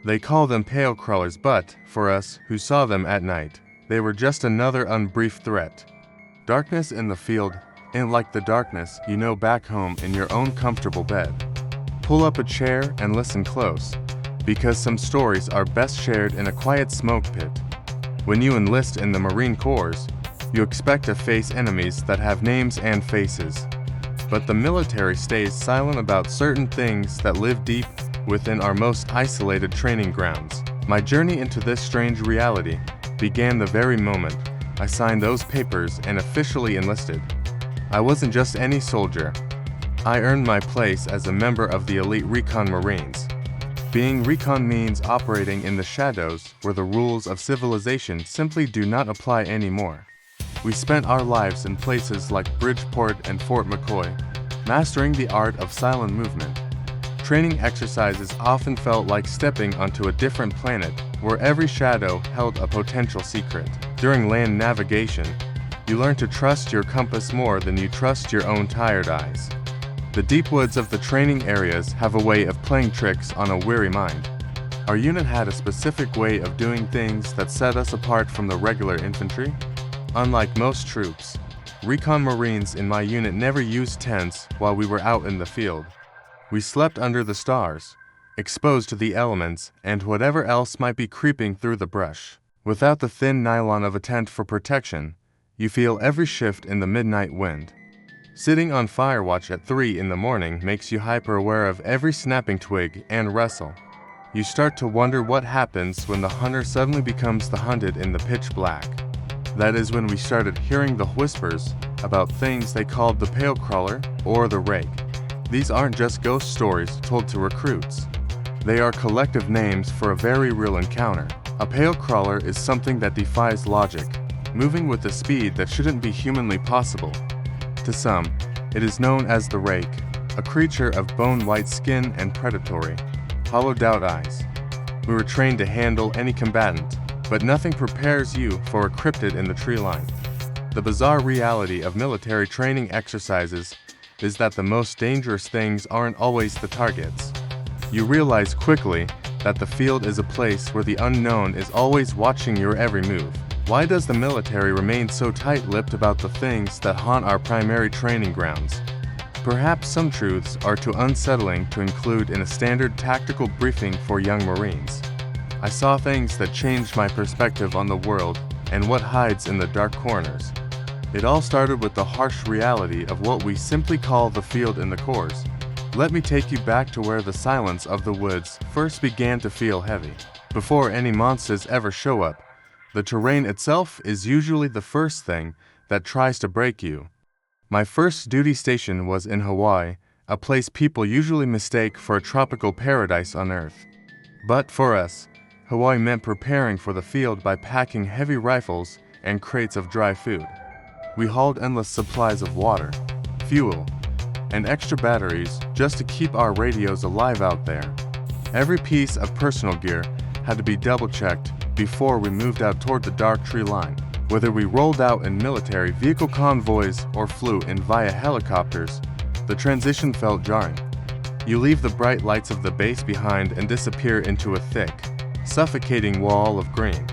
They call them pale crawlers, but, for us, who saw them at night, they were just another unbriefed threat. Darkness in the field, and like the darkness you know back home in your own comfortable bed. Pull up a chair and listen close, because some stories are best shared in a quiet smoke pit. When you enlist in the Marine Corps, you expect to face enemies that have names and faces. But the military stays silent about certain things that live deep within our most isolated training grounds. My journey into this strange reality began the very moment I signed those papers and officially enlisted. I wasn't just any soldier. I earned my place as a member of the elite Recon Marines. Being recon means operating in the shadows where the rules of civilization simply do not apply anymore. We spent our lives in places like Bridgeport and Fort McCoy, mastering the art of silent movement. Training exercises often felt like stepping onto a different planet where every shadow held a potential secret. During land navigation, you learn to trust your compass more than you trust your own tired eyes. The deep woods of the training areas have a way of playing tricks on a weary mind. Our unit had a specific way of doing things that set us apart from the regular infantry. Unlike most troops, Recon Marines in my unit never used tents while we were out in the field. We slept under the stars, exposed to the elements and whatever else might be creeping through the brush. Without the thin nylon of a tent for protection, you feel every shift in the midnight wind. Sitting on fire watch at 3 in the morning makes you hyper-aware of every snapping twig and rustle. You start to wonder what happens when the hunter suddenly becomes the hunted in the pitch black. That is when we started hearing the whispers about things they called the pale crawler or the Rake. These aren't just ghost stories told to recruits. They are collective names for a very real encounter. A pale crawler is something that defies logic, moving with a speed that shouldn't be humanly possible. To some, it is known as the Rake, a creature of bone-white skin and predatory, hollowed-out eyes. We were trained to handle any combatant, but nothing prepares you for a cryptid in the treeline. The bizarre reality of military training exercises is that the most dangerous things aren't always the targets. You realize quickly that the field is a place where the unknown is always watching your every move. Why does the military remain so tight-lipped about the things that haunt our primary training grounds? Perhaps some truths are too unsettling to include in a standard tactical briefing for young Marines. I saw things that changed my perspective on the world and what hides in the dark corners. It all started with the harsh reality of what we simply call the field in the Corps. Let me take you back to where the silence of the woods first began to feel heavy. Before any monsters ever show up, the terrain itself is usually the first thing that tries to break you. My first duty station was in Hawaii, a place people usually mistake for a tropical paradise on Earth. But for us, Hawaii meant preparing for the field by packing heavy rifles and crates of dry food. We hauled endless supplies of water, fuel, and extra batteries just to keep our radios alive out there. Every piece of personal gear had to be double-checked before we moved out toward the dark tree line. Whether we rolled out in military vehicle convoys or flew in via helicopters, the transition felt jarring. You leave the bright lights of the base behind and disappear into a thick, suffocating wall of green.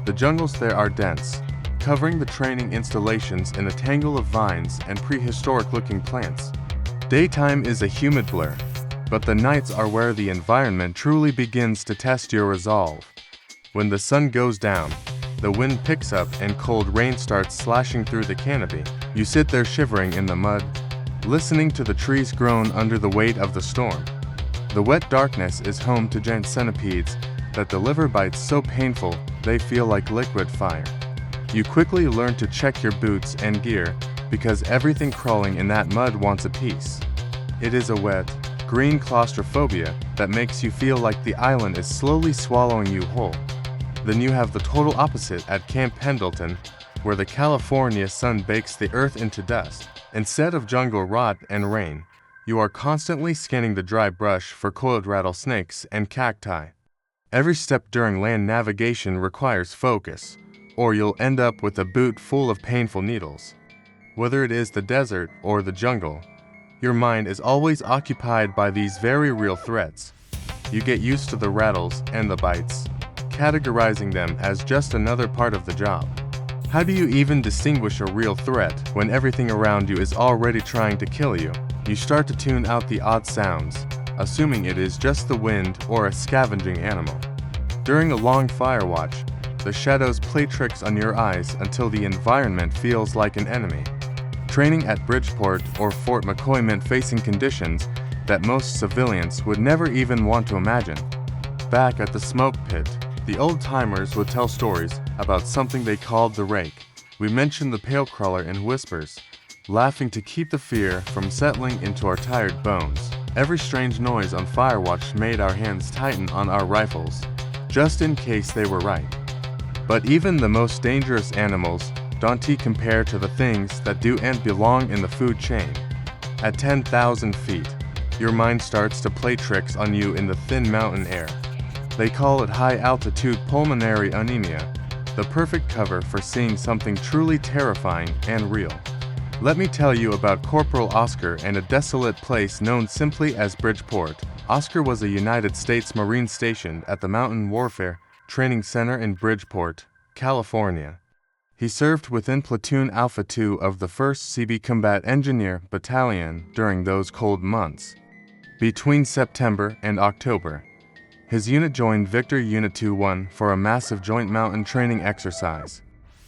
The jungles there are dense, covering the training installations in a tangle of vines and prehistoric-looking plants. Daytime is a humid blur, but the nights are where the environment truly begins to test your resolve. When the sun goes down, the wind picks up and cold rain starts slashing through the canopy. You sit there shivering in the mud, listening to the trees groan under the weight of the storm. The wet darkness is home to giant centipedes that deliver bites so painful they feel like liquid fire. You quickly learn to check your boots and gear because everything crawling in that mud wants a piece. It is a wet, green claustrophobia that makes you feel like the island is slowly swallowing you whole. Then you have the total opposite at Camp Pendleton, where the California sun bakes the earth into dust. Instead of jungle rot and rain, you are constantly scanning the dry brush for coiled rattlesnakes and cacti. Every step during land navigation requires focus, or you'll end up with a boot full of painful needles. Whether it is the desert or the jungle, your mind is always occupied by these very real threats. you get used to the rattles and the bites, categorizing them as just another part of the job. How do you even distinguish a real threat when everything around you is already trying to kill you? You start to tune out the odd sounds, assuming it is just the wind or a scavenging animal. During a long fire watch, the shadows play tricks on your eyes until the environment feels like an enemy. Training at Bridgeport or Fort McCoy meant facing conditions that most civilians would never even want to imagine. Back at the smoke pit, the old-timers would tell stories about something they called the Rake. We mentioned the pale crawler in whispers, laughing to keep the fear from settling into our tired bones. Every strange noise on Firewatch made our hands tighten on our rifles, just in case they were right. But even the most dangerous animals don't compare to the things that do and belong in the food chain. At 10,000 feet, your mind starts to play tricks on you in the thin mountain air. They call it high-altitude pulmonary anemia, the perfect cover for seeing something truly terrifying and real. Let me tell you about Corporal Oscar and a desolate place known simply as Bridgeport. Oscar was a United States Marine stationed at the Mountain Warfare Training Center in Bridgeport, California. He served within Platoon Alpha 2 of the 1st CB Combat Engineer Battalion during those cold months. Between September and October, his unit joined Victor Unit 2-1 for a massive joint mountain training exercise.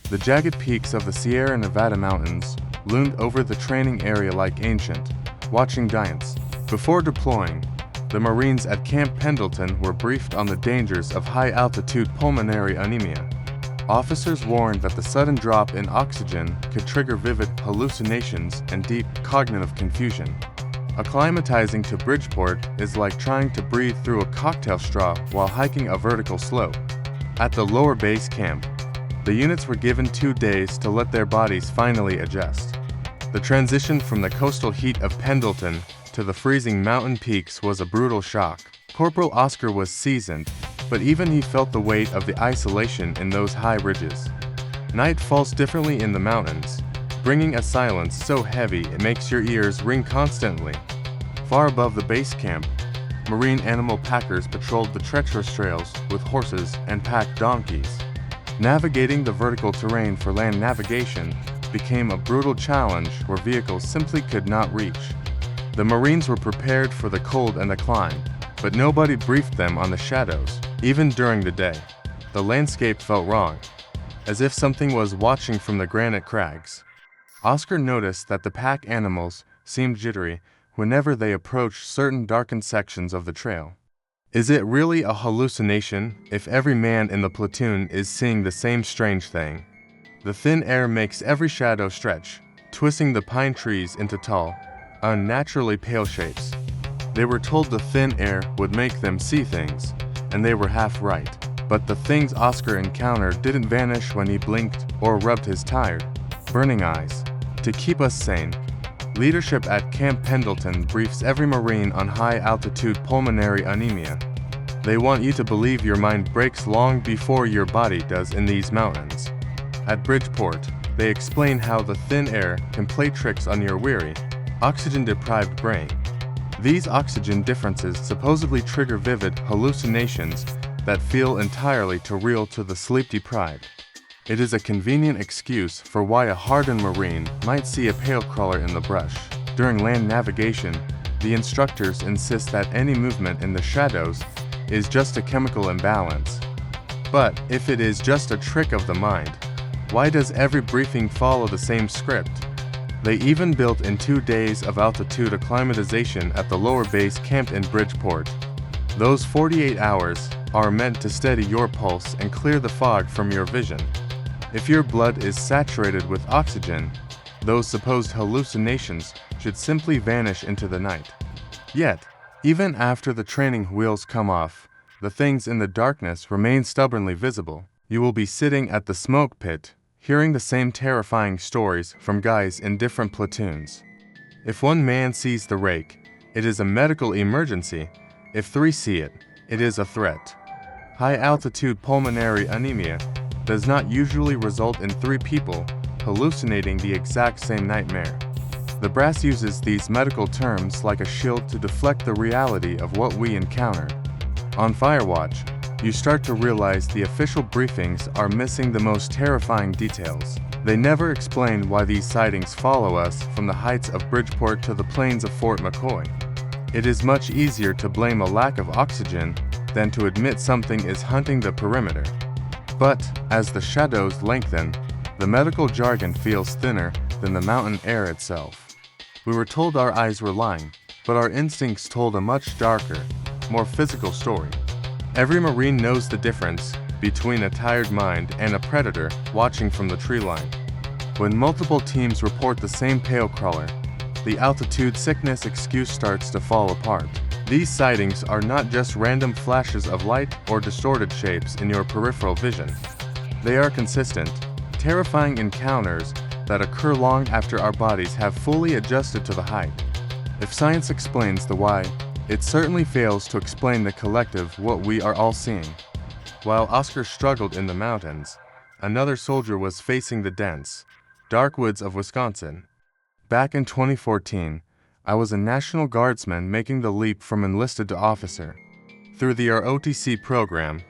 The jagged peaks of the Sierra Nevada mountains loomed over the training area like ancient, watching giants. Before deploying, the Marines at Camp Pendleton were briefed on the dangers of high-altitude pulmonary anemia. Officers warned that the sudden drop in oxygen could trigger vivid hallucinations and deep cognitive confusion. Acclimatizing to Bridgeport is like trying to breathe through a cocktail straw while hiking a vertical slope. At the lower base camp, the units were given 2 days to let their bodies finally adjust. The transition from the coastal heat of Pendleton to the freezing mountain peaks was a brutal shock. Corporal Oscar was seasoned, but even he felt the weight of the isolation in those high ridges. Night falls differently in the mountains, bringing a silence so heavy it makes your ears ring constantly. Far above the base camp, marine animal packers patrolled the treacherous trails with horses and pack donkeys. Navigating the vertical terrain for land navigation became a brutal challenge where vehicles simply could not reach. The Marines were prepared for the cold and the climb, but nobody briefed them on the shadows. Even during the day, the landscape felt wrong, as if something was watching from the granite crags. Oscar noticed that the pack animals seemed jittery whenever they approached certain darkened sections of the trail. Is it really a hallucination if every man in the platoon is seeing the same strange thing? The thin air makes every shadow stretch, twisting the pine trees into tall, unnaturally pale shapes. They were told the thin air would make them see things, and they were half right. But the things Oscar encountered didn't vanish when he blinked or rubbed his tired, burning eyes. To keep us sane, leadership at Camp Pendleton briefs every Marine on high-altitude pulmonary anemia. They want you to believe your mind breaks long before your body does in these mountains. At Bridgeport, they explain how the thin air can play tricks on your weary, oxygen-deprived brain. These oxygen differences supposedly trigger vivid hallucinations that feel entirely too real to the sleep-deprived. It is a convenient excuse for why a hardened Marine might see a pale crawler in the brush. During land navigation, the instructors insist that any movement in the shadows is just a chemical imbalance. But if it is just a trick of the mind, why does every briefing follow the same script? They even built in 2 days of altitude acclimatization at the lower base camped in Bridgeport. Those 48 hours are meant to steady your pulse and clear the fog from your vision. If your blood is saturated with oxygen, those supposed hallucinations should simply vanish into the night. Yet, even after the training wheels come off, the things in the darkness remain stubbornly visible. You will be sitting at the smoke pit, hearing the same terrifying stories from guys in different platoons. If one man sees the Rake, it is a medical emergency. If 3 see it, it is a threat. High-altitude pulmonary anemia does not usually result in 3 people hallucinating the exact same nightmare. The brass uses these medical terms like a shield to deflect the reality of what we encounter. On Firewatch, you start to realize the official briefings are missing the most terrifying details. They never explain why these sightings follow us from the heights of Bridgeport to the plains of Fort McCoy. It is much easier to blame a lack of oxygen than to admit something is hunting the perimeter. But, as the shadows lengthen, the medical jargon feels thinner than the mountain air itself. We were told our eyes were lying, but our instincts told a much darker, more physical story. Every Marine knows the difference between a tired mind and a predator watching from the tree line. When multiple teams report the same pale crawler, the altitude sickness excuse starts to fall apart. These sightings are not just random flashes of light or distorted shapes in your peripheral vision. They are consistent, terrifying encounters that occur long after our bodies have fully adjusted to the height. If science explains the why, it certainly fails to explain the collective what we are all seeing. While Oscar struggled in the mountains, another soldier was facing the dense, dark woods of Wisconsin. Back in 2014, I was a National Guardsman making the leap from enlisted to officer. Through the ROTC program,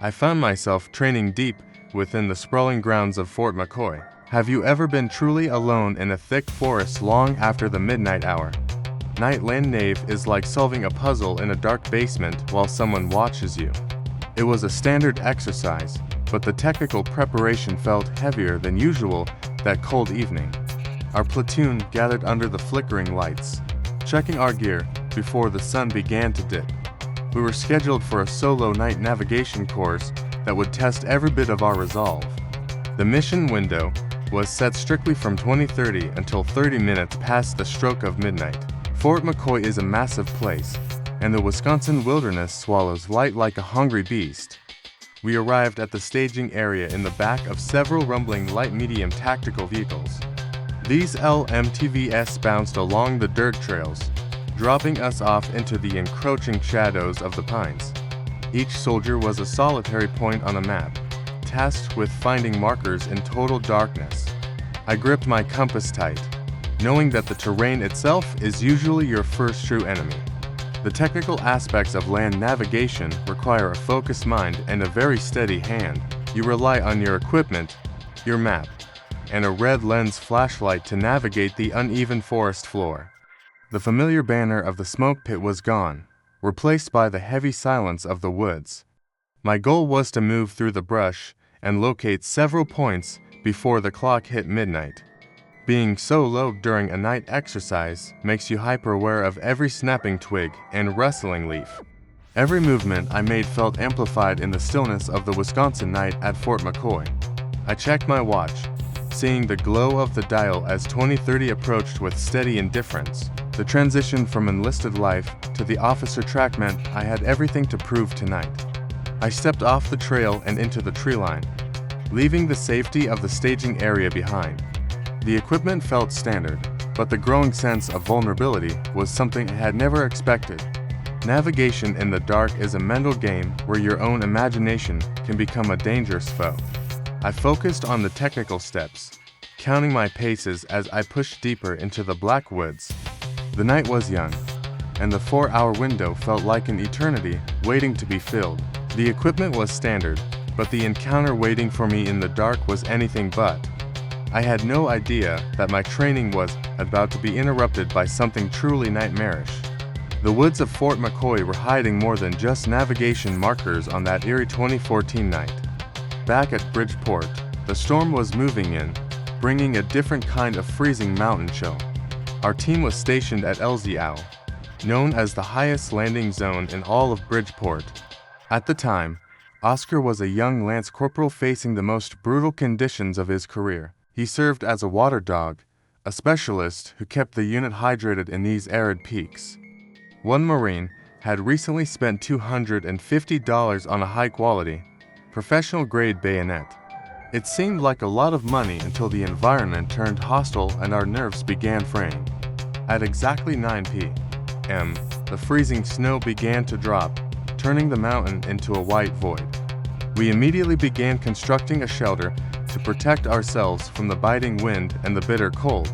I found myself training deep within the sprawling grounds of Fort McCoy. Have you ever been truly alone in a thick forest long after the midnight hour? Night Land Nave is like solving a puzzle in a dark basement while someone watches you. It was a standard exercise, but the technical preparation felt heavier than usual that cold evening. Our platoon gathered under the flickering lights, checking our gear before the sun began to dip. We were scheduled for a solo night navigation course that would test every bit of our resolve. The mission window was set strictly from 20:30 until 30 minutes past the stroke of midnight. Fort McCoy is a massive place, and the Wisconsin wilderness swallows light like a hungry beast. We arrived at the staging area in the back of several rumbling light-medium tactical vehicles. These LMTVs bounced along the dirt trails, dropping us off into the encroaching shadows of the pines. Each soldier was a solitary point on a map, tasked with finding markers in total darkness. I gripped my compass tight, knowing that the terrain itself is usually your first true enemy. The technical aspects of land navigation require a focused mind and a very steady hand. You rely on your equipment, your map, and a red lens flashlight to navigate the uneven forest floor. The familiar banner of the smoke pit was gone, replaced by the heavy silence of the woods. My goal was to move through the brush and locate several points before the clock hit midnight. Being so low during a night exercise makes you hyper-aware of every snapping twig and rustling leaf. Every movement I made felt amplified in the stillness of the Wisconsin night at Fort McCoy. I checked my watch, seeing the glow of the dial as 20:30 approached with steady indifference. The transition from enlisted life to the officer track meant I had everything to prove tonight. I stepped off the trail and into the tree line, leaving the safety of the staging area behind. The equipment felt standard, but the growing sense of vulnerability was something I had never expected. Navigation in the dark is a mental game where your own imagination can become a dangerous foe. I focused on the technical steps, counting my paces as I pushed deeper into the black woods. The night was young, and the 4-hour window felt like an eternity waiting to be filled. The equipment was standard, but the encounter waiting for me in the dark was anything but. I had no idea that my training was about to be interrupted by something truly nightmarish. The woods of Fort McCoy were hiding more than just navigation markers on that eerie 2014 night. Back at Bridgeport, the storm was moving in, bringing a different kind of freezing mountain chill. Our team was stationed at LZO, known as the highest landing zone in all of Bridgeport. At the time, Oscar was a young lance corporal facing the most brutal conditions of his career. He served as a water dog, a specialist who kept the unit hydrated in these arid peaks. One Marine had recently spent $250 on a high-quality, professional-grade bayonet. It seemed like a lot of money until the environment turned hostile and our nerves began fraying. At exactly 9 p.m., the freezing snow began to drop, turning the mountain into a white void. We immediately began constructing a shelter to protect ourselves from the biting wind and the bitter cold.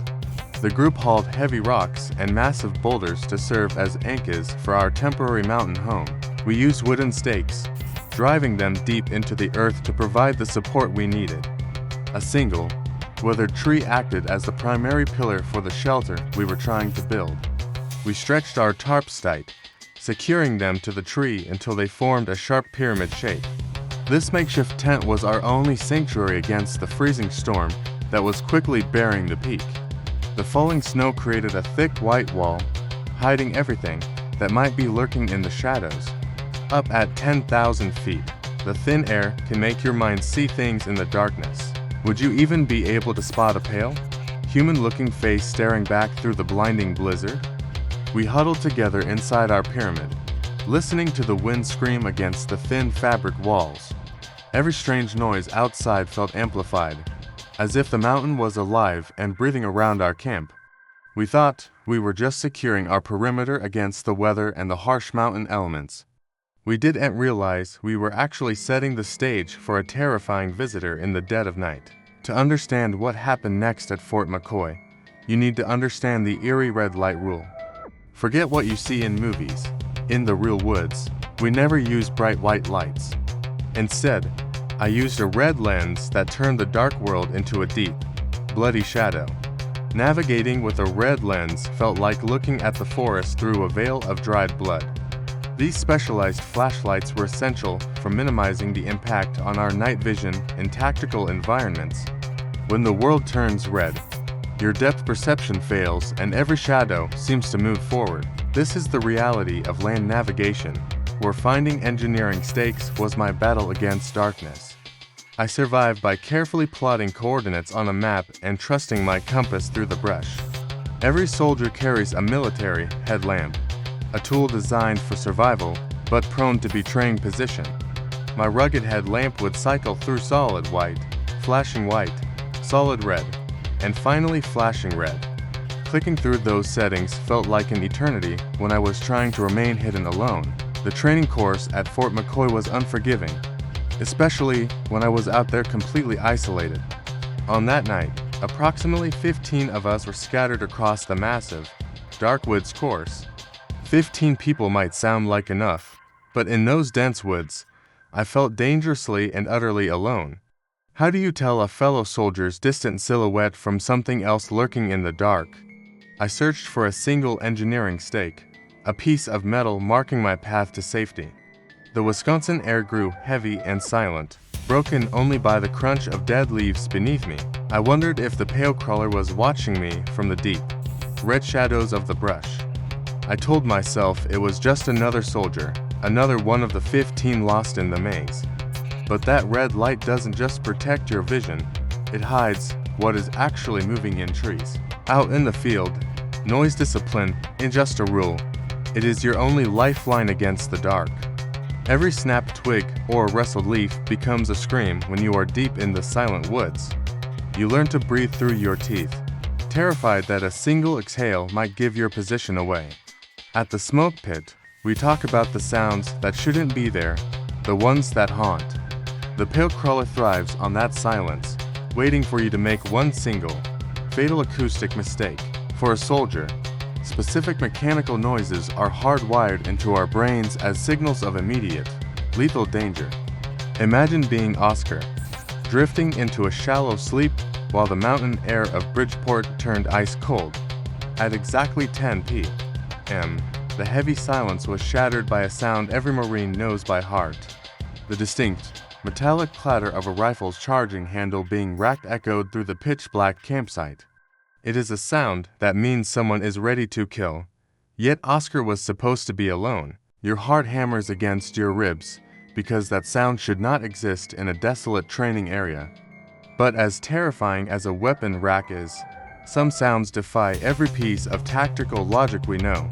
The group hauled heavy rocks and massive boulders to serve as anchors for our temporary mountain home. We used wooden stakes, driving them deep into the earth to provide the support we needed. A single, weathered tree acted as the primary pillar for the shelter we were trying to build. We stretched our tarps tight, securing them to the tree until they formed a sharp pyramid shape. This makeshift tent was our only sanctuary against the freezing storm that was quickly burying the peak. The falling snow created a thick white wall, hiding everything that might be lurking in the shadows. Up at 10,000 feet, the thin air can make your mind see things in the darkness. Would you even be able to spot a pale, human-looking face staring back through the blinding blizzard? We huddled together inside our pyramid, listening to the wind scream against the thin fabric walls. Every strange noise outside felt amplified, as if the mountain was alive and breathing around our camp. We thought we were just securing our perimeter against the weather and the harsh mountain elements. We didn't realize we were actually setting the stage for a terrifying visitor in the dead of night. To understand what happened next at Fort McCoy, you need to understand the eerie red light rule. Forget what you see in movies. In the real woods, we never use bright white lights. Instead, I used a red lens that turned the dark world into a deep, bloody shadow. Navigating with a red lens felt like looking at the forest through a veil of dried blood. These specialized flashlights were essential for minimizing the impact on our night vision in tactical environments. When the world turns red, your depth perception fails and every shadow seems to move forward. This is the reality of land navigation, where finding engineering stakes was my battle against darkness. I survived by carefully plotting coordinates on a map and trusting my compass through the brush. Every soldier carries a military headlamp, a tool designed for survival, but prone to betraying position. My rugged headlamp would cycle through solid white, flashing white, solid red, and finally flashing red. Clicking through those settings felt like an eternity when I was trying to remain hidden alone. The training course at Fort McCoy was unforgiving, especially when I was out there completely isolated. On that night, approximately 15 of us were scattered across the massive, dark woods course. 15 people might sound like enough, but in those dense woods, I felt dangerously and utterly alone. How do you tell a fellow soldier's distant silhouette from something else lurking in the dark? I searched for a single engineering stake, a piece of metal marking my path to safety. The Wisconsin air grew heavy and silent, broken only by the crunch of dead leaves beneath me. I wondered if the pale crawler was watching me from the deep, red shadows of the brush. I told myself it was just another soldier, another one of the 15 lost in the maze. But that red light doesn't just protect your vision, it hides what is actually moving in trees. Out in the field, noise discipline isn't just a rule, it is your only lifeline against the dark. Every snapped twig or rustled leaf becomes a scream when you are deep in the silent woods. You learn to breathe through your teeth, terrified that a single exhale might give your position away. At the smoke pit, we talk about the sounds that shouldn't be there, the ones that haunt. The pale crawler thrives on that silence, waiting for you to make one single, fatal acoustic mistake. For a soldier, specific mechanical noises are hardwired into our brains as signals of immediate, lethal danger. Imagine being Oscar, drifting into a shallow sleep while the mountain air of Bridgeport turned ice cold. At exactly 10 p.m., the heavy silence was shattered by a sound every Marine knows by heart. The distinct, metallic clatter of a rifle's charging handle being racked echoed through the pitch-black campsite. It is a sound that means someone is ready to kill. Yet Oscar was supposed to be alone. Your heart hammers against your ribs, because that sound should not exist in a desolate training area. But as terrifying as a weapon rack is, some sounds defy every piece of tactical logic we know.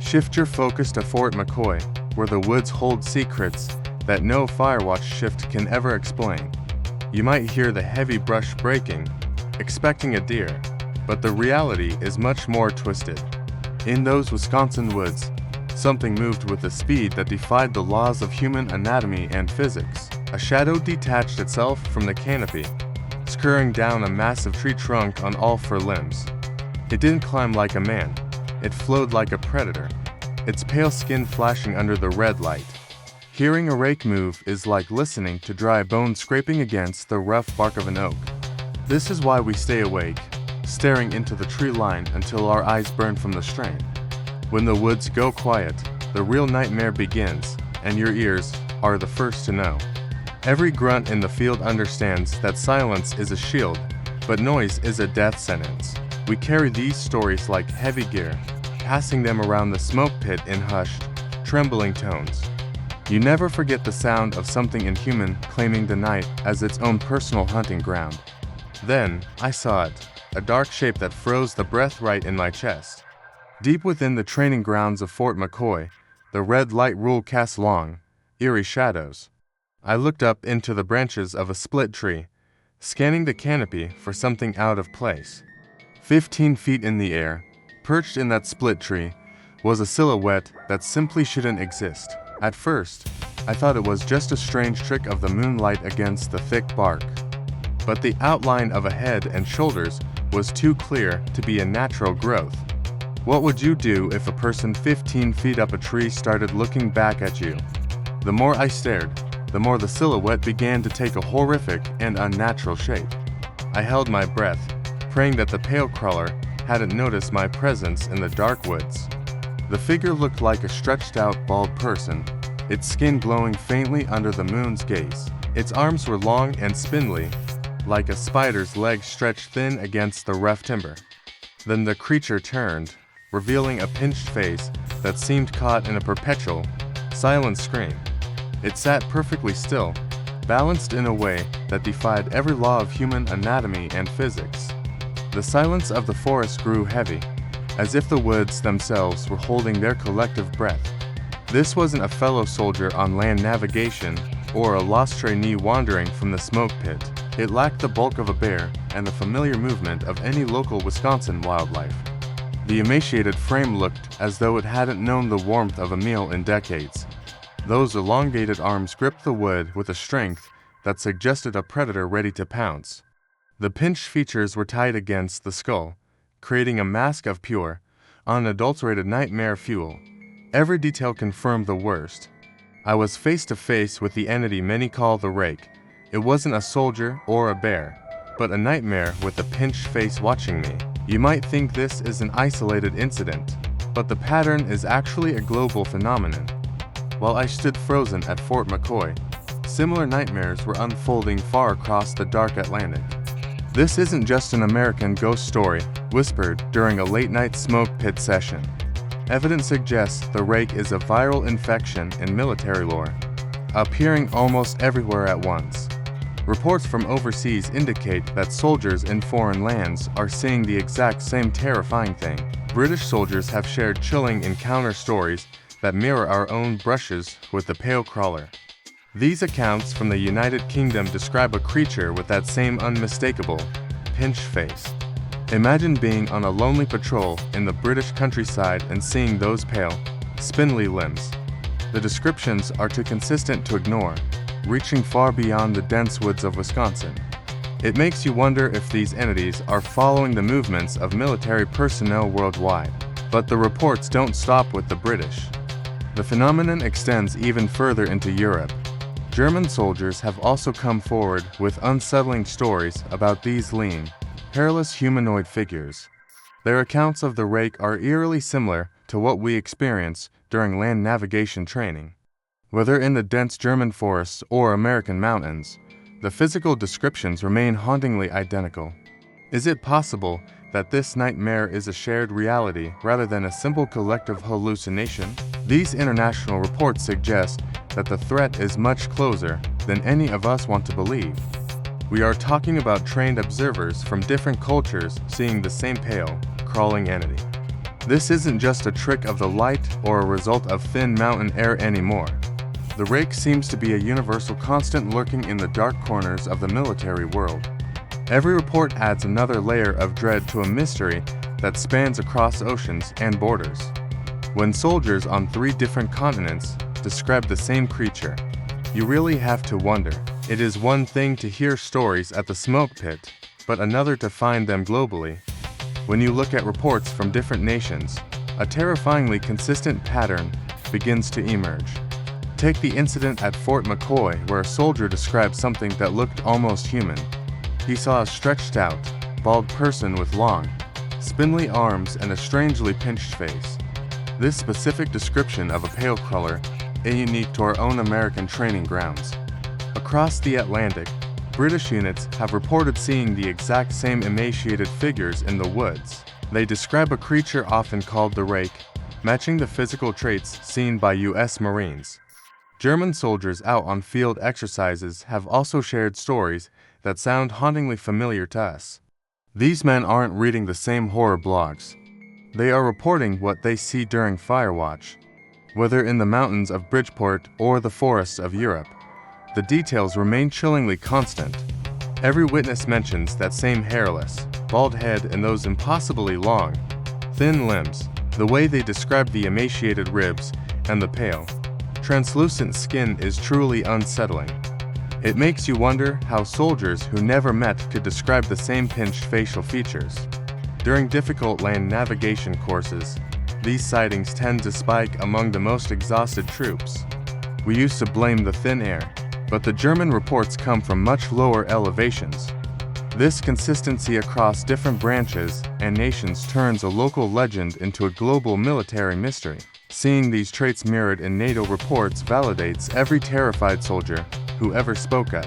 Shift your focus to Fort McCoy, where the woods hold secrets that no firewatch shift can ever explain. You might hear the heavy brush breaking, expecting a deer, but the reality is much more twisted. In those Wisconsin woods, something moved with a speed that defied the laws of human anatomy and physics. A shadow detached itself from the canopy, scurrying down a massive tree trunk on all four limbs. It didn't climb like a man, it flowed like a predator, its pale skin flashing under the red light. Hearing a rake move is like listening to dry bones scraping against the rough bark of an oak. This is why we stay awake, staring into the tree line until our eyes burn from the strain. When the woods go quiet, the real nightmare begins, and your ears are the first to know. Every grunt in the field understands that silence is a shield, but noise is a death sentence. We carry these stories like heavy gear, passing them around the smoke pit in hushed, trembling tones. You never forget the sound of something inhuman claiming the night as its own personal hunting ground. Then, I saw it, a dark shape that froze the breath right in my chest. Deep within the training grounds of Fort McCoy, the red light rule cast long, eerie shadows. I looked up into the branches of a split tree, scanning the canopy for something out of place. 15 feet in the air, perched in that split tree, was a silhouette that simply shouldn't exist. At first, I thought it was just a strange trick of the moonlight against the thick bark. But the outline of a head and shoulders was too clear to be a natural growth. What would you do if a person 15 feet up a tree started looking back at you? The more I stared, the more the silhouette began to take a horrific and unnatural shape. I held my breath, praying that the pale crawler hadn't noticed my presence in the dark woods. The figure looked like a stretched-out, bald person, its skin glowing faintly under the moon's gaze. Its arms were long and spindly, like a spider's legs stretched thin against the rough timber. Then the creature turned, revealing a pinched face that seemed caught in a perpetual, silent scream. It sat perfectly still, balanced in a way that defied every law of human anatomy and physics. The silence of the forest grew heavy, as if the woods themselves were holding their collective breath. This wasn't a fellow soldier on land navigation or a lost trainee wandering from the smoke pit. It lacked the bulk of a bear and the familiar movement of any local Wisconsin wildlife. The emaciated frame looked as though it hadn't known the warmth of a meal in decades. Those elongated arms gripped the wood with a strength that suggested a predator ready to pounce. The pinched features were tied against the skull, creating a mask of pure, unadulterated nightmare fuel. Every detail confirmed the worst. I was face to face with the entity many call the Rake. It wasn't a soldier or a bear, but a nightmare with a pinched face watching me. You might think this is an isolated incident, but the pattern is actually a global phenomenon. While I stood frozen at Fort McCoy, similar nightmares were unfolding far across the dark Atlantic. This isn't just an American ghost story whispered during a late-night smoke pit session. Evidence suggests the Rake is a viral infection in military lore, appearing almost everywhere at once. Reports from overseas indicate that soldiers in foreign lands are seeing the exact same terrifying thing. British soldiers have shared chilling encounter stories that mirror our own brushes with the pale crawler. These accounts from the United Kingdom describe a creature with that same unmistakable, pinched face. Imagine being on a lonely patrol in the British countryside and seeing those pale, spindly limbs. The descriptions are too consistent to ignore, reaching far beyond the dense woods of Wisconsin. It makes you wonder if these entities are following the movements of military personnel worldwide. But the reports don't stop with the British. The phenomenon extends even further into Europe. German soldiers have also come forward with unsettling stories about these lean, hairless humanoid figures. Their accounts of the Rake are eerily similar to what we experience during land navigation training. Whether in the dense German forests or American mountains, the physical descriptions remain hauntingly identical. Is it possible that this nightmare is a shared reality rather than a simple collective hallucination? These international reports suggest that the threat is much closer than any of us want to believe. We are talking about trained observers from different cultures seeing the same pale, crawling entity. This isn't just a trick of the light or a result of thin mountain air anymore. The Rake seems to be a universal constant lurking in the dark corners of the military world. Every report adds another layer of dread to a mystery that spans across oceans and borders. When soldiers on 3 different continents describe the same creature, you really have to wonder. It is one thing to hear stories at the smoke pit, but another to find them globally. When you look at reports from different nations, a terrifyingly consistent pattern begins to emerge. Take the incident at Fort McCoy where a soldier described something that looked almost human. He saw a stretched out, bald person with long, spindly arms and a strangely pinched face. This specific description of a pale crawler is unique to our own American training grounds. Across the Atlantic, British units have reported seeing the exact same emaciated figures in the woods. They describe a creature often called the Rake, matching the physical traits seen by U.S. Marines. German soldiers out on field exercises have also shared stories that sound hauntingly familiar to us. These men aren't reading the same horror blogs. They are reporting what they see during firewatch. Whether in the mountains of Bridgeport or the forests of Europe, the details remain chillingly constant. Every witness mentions that same hairless, bald head and those impossibly long, thin limbs, the way they describe the emaciated ribs and the pale, translucent skin is truly unsettling. It makes you wonder how soldiers who never met could describe the same pinched facial features. During difficult land navigation courses, these sightings tend to spike among the most exhausted troops. We used to blame the thin air, but the German reports come from much lower elevations. This consistency across different branches and nations turns a local legend into a global military mystery. Seeing these traits mirrored in NATO reports validates every terrified soldier who ever spoke up.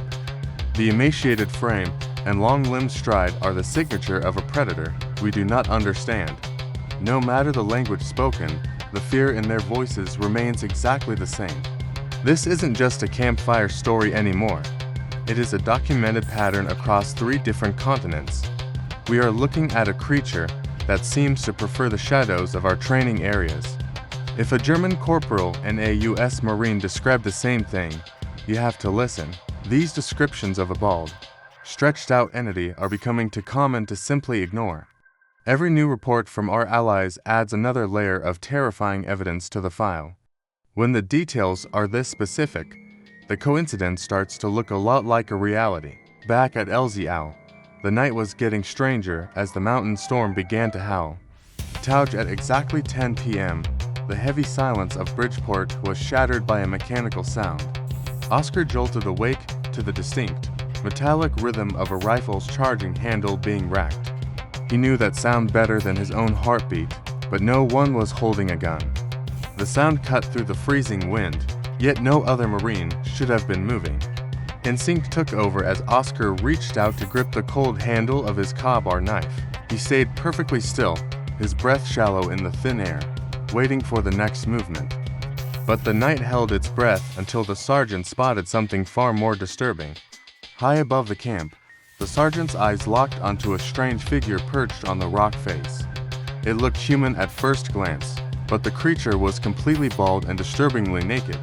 The emaciated frame and long-limbed stride are the signature of a predator we do not understand. No matter the language spoken, the fear in their voices remains exactly the same. This isn't just a campfire story anymore. It is a documented pattern across 3 different continents. We are looking at a creature that seems to prefer the shadows of our training areas. If a German corporal and a U.S. Marine describe the same thing, you have to listen. These descriptions of a bald, stretched-out entity are becoming too common to simply ignore. Every new report from our allies adds another layer of terrifying evidence to the file. When the details are this specific, the coincidence starts to look a lot like a reality. Back at LZL, the night was getting stranger as the mountain storm began to howl. Tauge at exactly 10 p.m., the heavy silence of Bridgeport was shattered by a mechanical sound. Oscar jolted awake to the distinct, metallic rhythm of a rifle's charging handle being racked. He knew that sound better than his own heartbeat, but no one was holding a gun. The sound cut through the freezing wind, yet no other Marine should have been moving. Instinct took over as Oscar reached out to grip the cold handle of his Ka-Bar knife. He stayed perfectly still, his breath shallow in the thin air, waiting for the next movement. But the night held its breath until the sergeant spotted something far more disturbing. High above the camp, the sergeant's eyes locked onto a strange figure perched on the rock face. It looked human at first glance, but the creature was completely bald and disturbingly naked.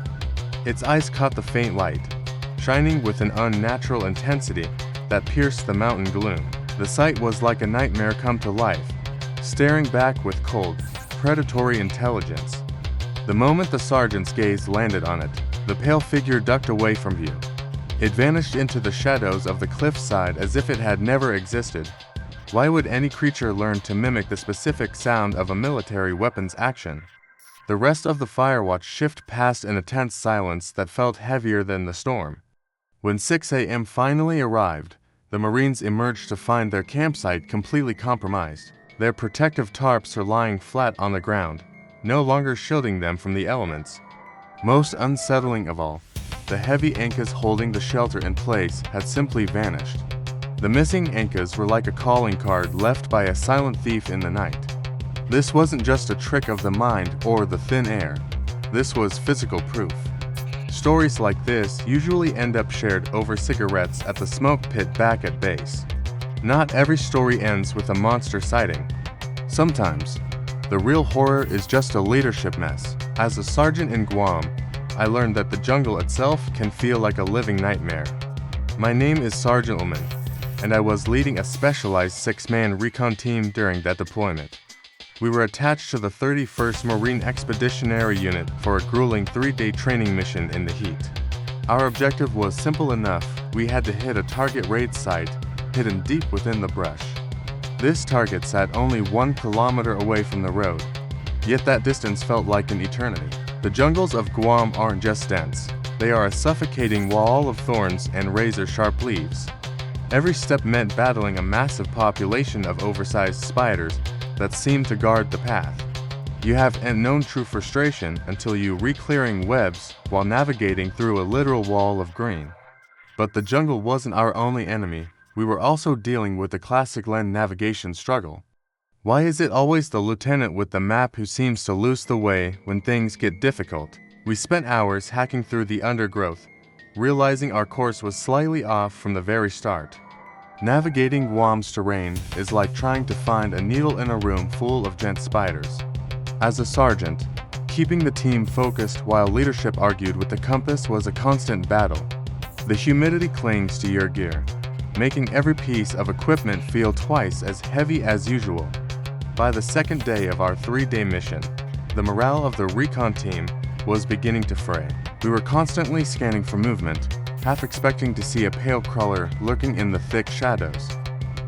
Its eyes caught the faint light, shining with an unnatural intensity that pierced the mountain gloom. The sight was like a nightmare come to life, staring back with cold, predatory intelligence. The moment the sergeant's gaze landed on it, the pale figure ducked away from view. It vanished into the shadows of the cliffside as if it had never existed. Why would any creature learn to mimic the specific sound of a military weapon's action? The rest of the firewatch shift passed in a tense silence that felt heavier than the storm. When 6 a.m. finally arrived, the Marines emerged to find their campsite completely compromised. Their protective tarps are lying flat on the ground, no longer shielding them from the elements. Most unsettling of all, the heavy anchors holding the shelter in place had simply vanished. The missing anchors were like a calling card left by a silent thief in the night. This wasn't just a trick of the mind or the thin air. This was physical proof. Stories like this usually end up shared over cigarettes at the smoke pit back at base. Not every story ends with a monster sighting. Sometimes, the real horror is just a leadership mess. As a sergeant in Guam, I learned that the jungle itself can feel like a living nightmare. My name is Sergeant Ullman, and I was leading a specialized 6-man recon team during that deployment. We were attached to the 31st Marine Expeditionary Unit for a grueling 3-day training mission in the heat. Our objective was simple enough. We had to hit a target raid site hidden deep within the brush. This target sat only 1 kilometer away from the road, yet that distance felt like an eternity. The jungles of Guam aren't just dense, they are a suffocating wall of thorns and razor-sharp leaves. Every step meant battling a massive population of oversized spiders that seemed to guard the path. You haven't known true frustration until you re-clearing webs while navigating through a literal wall of green. But the jungle wasn't our only enemy. We were also dealing with the classic land navigation struggle. Why is it always the lieutenant with the map who seems to lose the way when things get difficult? We spent hours hacking through the undergrowth, realizing our course was slightly off from the very start. Navigating Guam's terrain is like trying to find a needle in a room full of giant spiders. As a sergeant, keeping the team focused while leadership argued with the compass was a constant battle. The humidity clings to your gear, making every piece of equipment feel twice as heavy as usual. By the second day of our 3-day mission, the morale of the recon team was beginning to fray. We were constantly scanning for movement, half expecting to see a pale crawler lurking in the thick shadows.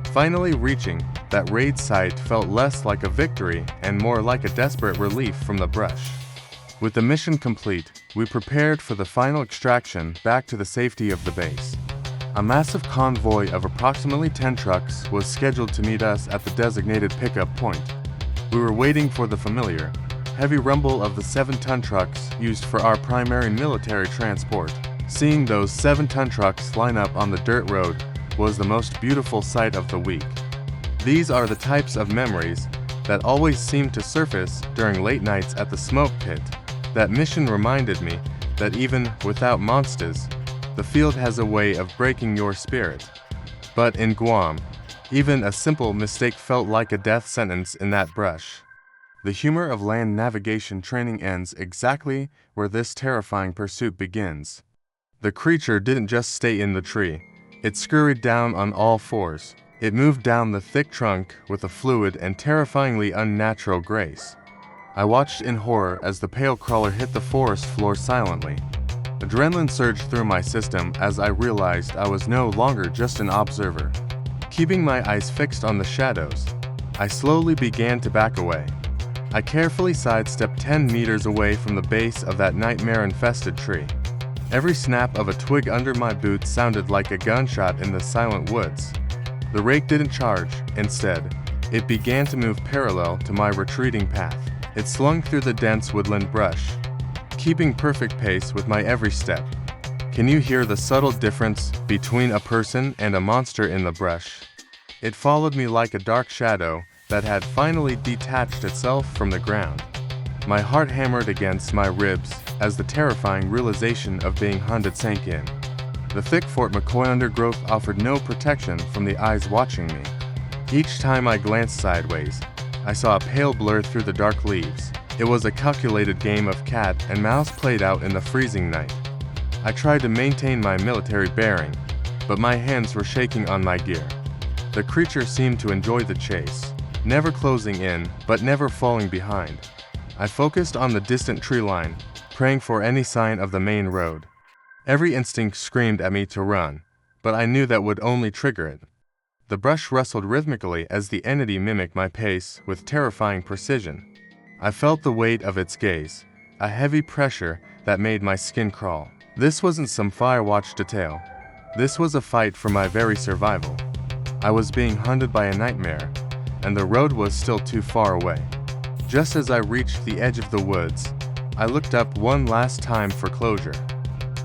Finally reaching that raid site felt less like a victory and more like a desperate relief from the brush. With the mission complete, we prepared for the final extraction back to the safety of the base. A massive convoy of approximately 10 trucks was scheduled to meet us at the designated pickup point. We were waiting for the familiar, heavy rumble of the 7-ton trucks used for our primary military transport. Seeing those 7-ton trucks line up on the dirt road was the most beautiful sight of the week. These are the types of memories that always seem to surface during late nights at the smoke pit. That mission reminded me that even without monsters, the field has a way of breaking your spirit. But in Guam, even a simple mistake felt like a death sentence in that brush. The humor of land navigation training ends exactly where this terrifying pursuit begins. The creature didn't just stay in the tree. It scurried down on all fours. It moved down the thick trunk with a fluid and terrifyingly unnatural grace. I watched in horror as the pale crawler hit the forest floor silently. Adrenaline surged through my system as I realized I was no longer just an observer. Keeping my eyes fixed on the shadows, I slowly began to back away. I carefully sidestepped 10 meters away from the base of that nightmare-infested tree. Every snap of a twig under my boot sounded like a gunshot in the silent woods. The rake didn't charge. Instead, it began to move parallel to my retreating path. It slung through the dense woodland brush, keeping perfect pace with my every step. Can you hear the subtle difference between a person and a monster in the brush? It followed me like a dark shadow that had finally detached itself from the ground. My heart hammered against my ribs as the terrifying realization of being hunted sank in. The thick Fort McCoy undergrowth offered no protection from the eyes watching me. Each time I glanced sideways, I saw a pale blur through the dark leaves. It was a calculated game of cat and mouse played out in the freezing night. I tried to maintain my military bearing, but my hands were shaking on my gear. The creature seemed to enjoy the chase, never closing in, but never falling behind. I focused on the distant tree line, praying for any sign of the main road. Every instinct screamed at me to run, but I knew that would only trigger it. The brush rustled rhythmically as the entity mimicked my pace with terrifying precision. I felt the weight of its gaze, a heavy pressure that made my skin crawl. This wasn't some Firewatch detail. This was a fight for my very survival. I was being hunted by a nightmare, and the road was still too far away. Just as I reached the edge of the woods, I looked up one last time for closure.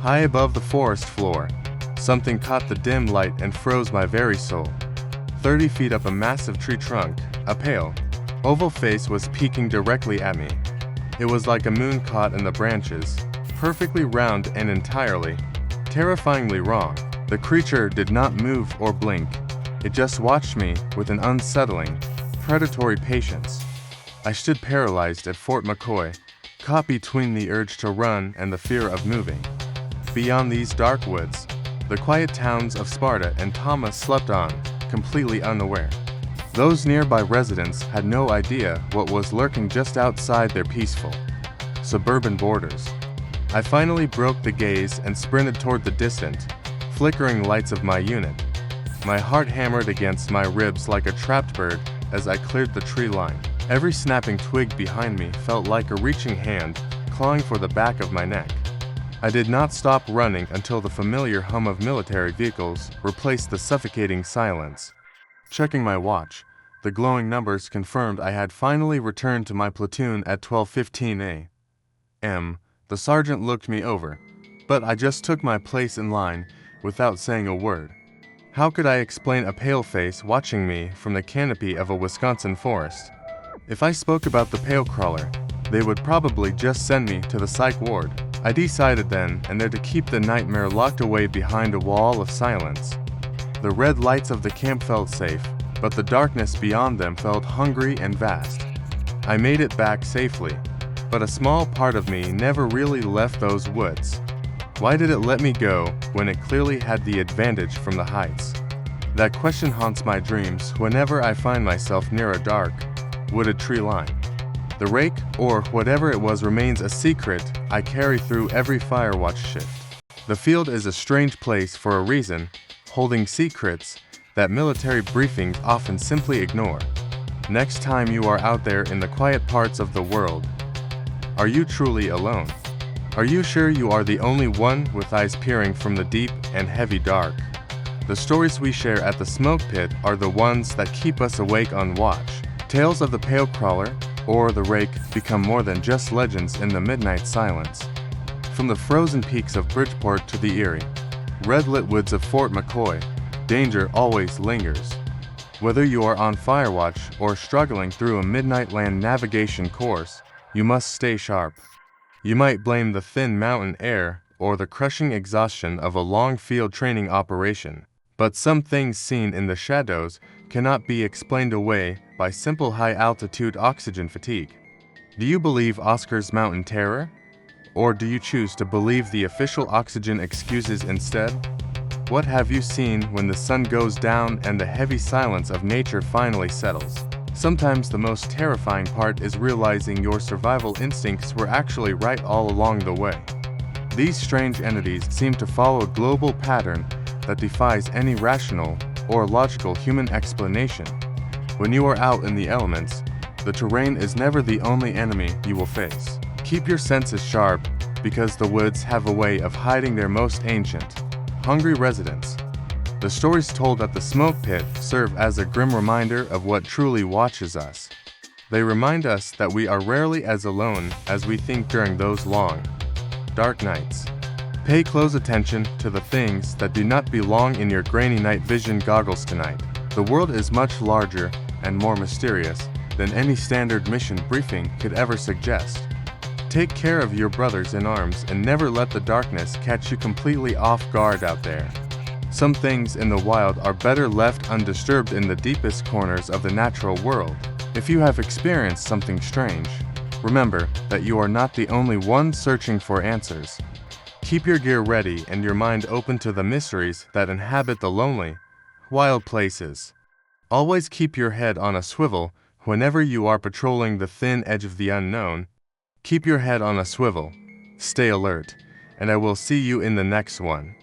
High above the forest floor, something caught the dim light and froze my very soul. 30 feet up a massive tree trunk, a pale, oval face was peeking directly at me. It was like a moon caught in the branches, perfectly round and entirely, terrifyingly wrong. The creature did not move or blink. It just watched me with an unsettling, predatory patience. I stood paralyzed at Fort McCoy, caught between the urge to run and the fear of moving. Beyond these dark woods, the quiet towns of Sparta and Thomas slept on, completely unaware. Those nearby residents had no idea what was lurking just outside their peaceful, suburban borders. I finally broke the gaze and sprinted toward the distant, flickering lights of my unit. My heart hammered against my ribs like a trapped bird as I cleared the tree line. Every snapping twig behind me felt like a reaching hand, clawing for the back of my neck. I did not stop running until the familiar hum of military vehicles replaced the suffocating silence. Checking my watch, the glowing numbers confirmed I had finally returned to my platoon at 12:15 a.m. The sergeant looked me over, but I just took my place in line without saying a word. How could I explain a pale face watching me from the canopy of a Wisconsin forest? If I spoke about the pale crawler, they would probably just send me to the psych ward. I decided then and there to keep the nightmare locked away behind a wall of silence. The red lights of the camp felt safe, but the darkness beyond them felt hungry and vast. I made it back safely, but a small part of me never really left those woods. Why did it let me go when it clearly had the advantage from the heights? That question haunts my dreams whenever I find myself near a dark, wooded tree line. The rake, or whatever it was, remains a secret I carry through every firewatch shift. The field is a strange place for a reason, holding secrets that military briefings often simply ignore. Next time you are out there in the quiet parts of the world, are you truly alone? Are you sure you are the only one with eyes peering from the deep and heavy dark? The stories we share at the smoke pit are the ones that keep us awake on watch. Tales of the pale crawler or the rake become more than just legends in the midnight silence. From the frozen peaks of Bridgeport to the eerie, red-lit woods of Fort McCoy, danger always lingers. Whether you are on firewatch or struggling through a midnight land navigation course, you must stay sharp. You might blame the thin mountain air or the crushing exhaustion of a long field training operation, but some things seen in the shadows cannot be explained away by simple high-altitude oxygen fatigue. Do you believe Oscar's mountain terror? Or do you choose to believe the official oxygen excuses instead? What have you seen when the sun goes down and the heavy silence of nature finally settles? Sometimes the most terrifying part is realizing your survival instincts were actually right all along the way. These strange entities seem to follow a global pattern that defies any rational or logical human explanation. When you are out in the elements, the terrain is never the only enemy you will face. Keep your senses sharp, because the woods have a way of hiding their most ancient, hungry residents. The stories told at the smoke pit serve as a grim reminder of what truly watches us. They remind us that we are rarely as alone as we think during those long, dark nights. Pay close attention to the things that do not belong in your grainy night vision goggles tonight. The world is much larger and more mysterious than any standard mission briefing could ever suggest. Take care of your brothers in arms and never let the darkness catch you completely off guard out there. Some things in the wild are better left undisturbed in the deepest corners of the natural world. If you have experienced something strange, remember that you are not the only one searching for answers. Keep your gear ready and your mind open to the mysteries that inhabit the lonely, wild places. Always keep your head on a swivel whenever you are patrolling the thin edge of the unknown. Keep your head on a swivel, stay alert, and I will see you in the next one.